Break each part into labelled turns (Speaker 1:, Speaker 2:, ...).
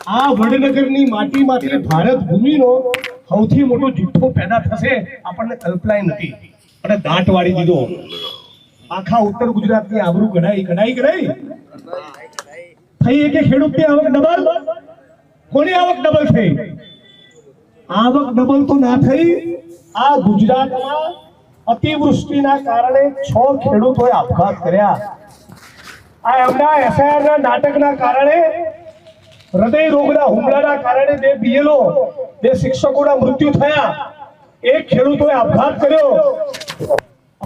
Speaker 1: આ વડનગરની માટીમાંથી ભારત ભૂમિનો સૌથી મોટો જથ્થો પેદા થશે આપણને કલ્પના નથી અને દાંટ વાળી દીધો આખા ઉત્તર ગુજરાતની આબરૂ કઢાઈ થઈ કે ખેડૂતની આવક ડબલ કોની આવક ડબલ થઈ આવક ડબલ તો ના થઈ આ ગુજરાતમાં અતિવૃષ્ટિના કારણે 6 ખેડૂતોએ આપઘાત કર્યા આ એમના એફઆઈઆર ના નાટકના કારણે હૃદય રોગના હુમલાના કારણે 2 બીએલઓ 2 શિક્ષકોના મૃત્યુ થયા એક ખેડૂતોએ આપઘાત કર્યો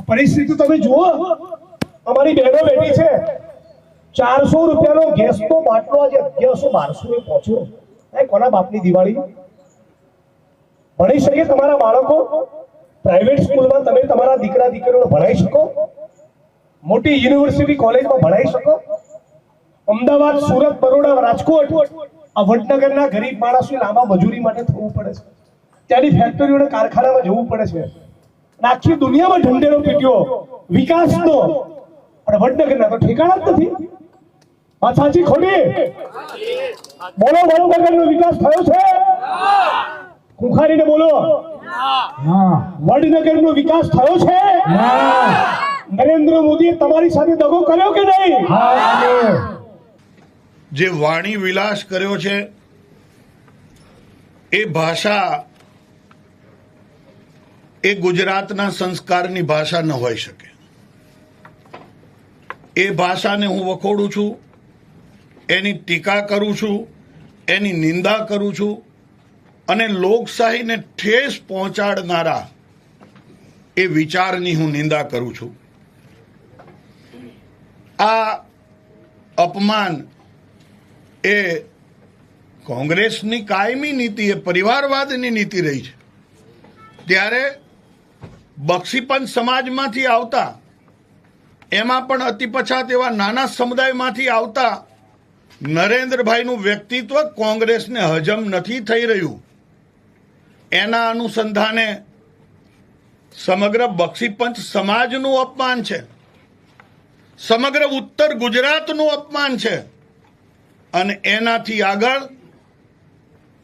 Speaker 1: પરિસ્થિતિ તમે જુઓ અમારી બહેનો બેઠી છે 400 રૂપિયાનો ગેસનો બાટલો આજે 1100-1200 પહોંચ્યો એ કોના બાપની દિવાળી ભણી શકે તમારા બાળકો પ્રાઇવેટ સ્કૂલમાં તમે તમારા દીકરા દીકરીઓને ભણાવી શકો મોટી યુનિવર્સિટી કોલેજમાં ભણાવી શકો અમદાવાદ સુરત બરોડા રાજકોટ આ વડનગરના ગરીબ માણસોને લાંબા મજૂરી માટે થવું પડે છે ત્યાંની ફેક્ટરીઓને કારખાનામાં જવું પડે છે આખી દુનિયામાં ઢંઢેરો પીટ્યો વિકાસનો પણ વડનગરના તો ઠેકાણા જ નથી વાત સાચી ખોટી બોલો વડનગરનો વિકાસ થયો છે કુખારીને બોલો વડનગરનો વિકાસ થયો છે નરેન્દ્ર મોદીએ તમારી સાથે દગો કર્યો કે નહીં
Speaker 2: જે વાણી વિલાસ કર્યો છે એ ભાષા એ ગુજરાતના સંસ્કારની ભાષા ન હોઈ શકે એ ભાષાને હું વખોડું છું એની ટીકા કરું છું એની નિંદા કરું છું અને લોકશાહીને ઠેસ પહોંચાડનારા એ વિચારની હું નિંદા કરું છું આ અપમાન એ કોંગ્રેસની કાયમી નીતિ એ પરિવારવાદની નીતિ રહી છે ત્યારે બક્ષીપંચ સમાજમાંથી આવતા એમાં પણ અતિ પછાત એવા નાના સમુદાયમાંથી આવતા નરેન્દ્રભાઈનું વ્યક્તિત્વ કોંગ્રેસને હજમ નથી થઈ રહ્યું એના અનુસંધાને સમગ્ર બક્ષીપંચ સમાજનું અપમાન છે સમગ્ર ઉત્તર ગુજરાતનું અપમાન છે અને એનાથી આગળ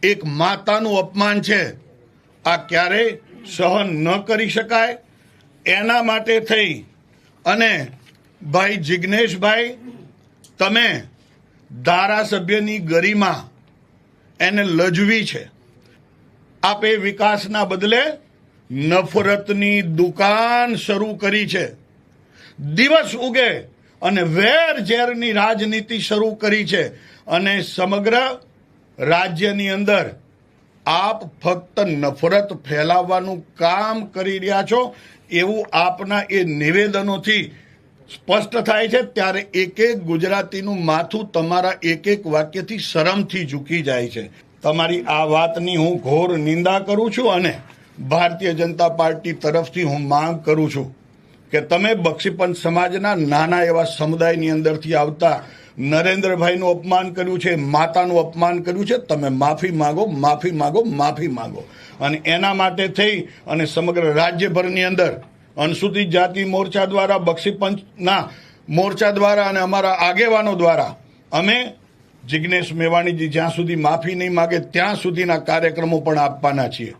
Speaker 2: એક માતાનું અપમાન છે આ ક્યારેય સહન ન કરી શકાય એના માટે થઈ અને ભાઈ જિગ્નેશભાઈ તમે ધારાસભ્યની ગરિમા એને લજવી છે આપે વિકાસના બદલે નફરતની દુકાન શરૂ કરી છે દિવસ ઉગે અને વેર ઝેરની રાજનીતિ શરૂ કરી છે અને સમગ્ર રાજ્યની અંદર આપ ફક્ત નફરત ફેલાવવાનું કામ કરી રહ્યા છો એવું આપના એ નિવેદનોથી સ્પષ્ટ થાય છે ત્યારે એક એક ગુજરાતીનું માથું તમારા એક એક વાક્યથી શરમથી ઝૂકી જાય છે તમારી આ વાતની હું ઘોર નિંદા કરું છું અને ભારતીય જનતા પાર્ટી તરફથી હું માંગ કરું છું કે તમે બક્ષીપંચ સમાજના નાના એવા સમુદાયની અંદરથી આવતા નરેન્દ્રભાઈનું અપમાન કર્યું છે માતાનું અપમાન કર્યું છે તમે માફી માંગો અને એના માટે થઈ અને સમગ્ર રાજ્યભરની અંદર અનુસૂચિત જાતિ મોરચા દ્વારા બક્ષીપંચના મોરચા દ્વારા અને અમારા આગેવાનો દ્વારા અમે જિગ્નેશ મેવાણીજી જ્યાં સુધી માફી નહીં માગે ત્યાં સુધીના કાર્યક્રમો પણ આપવાના છીએ